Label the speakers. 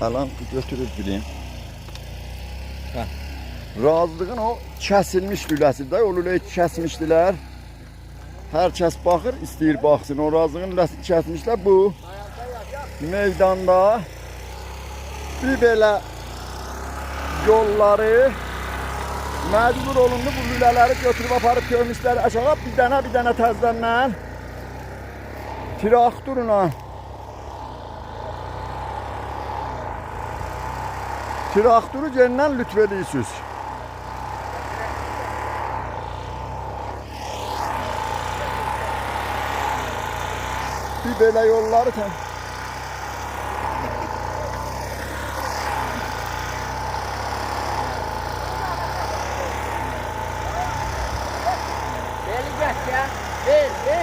Speaker 1: Alan götürüp bileyim. Razılığın o kəsilmiş lüləsidir. O lüləyi kəsmişdilər. Hər kəs baxır, istəyir baxsın. O razılığın lüləsini kəsmişlər. Bu meydanda bir belə yolları məcbur olundu. Bu lülələri götürüb aparıb görmüşlər aşağı. Bir dənə təzədən trakturu yerindən lütf edirsiniz. Bir belə yolları
Speaker 2: Beni geç ya. Ver.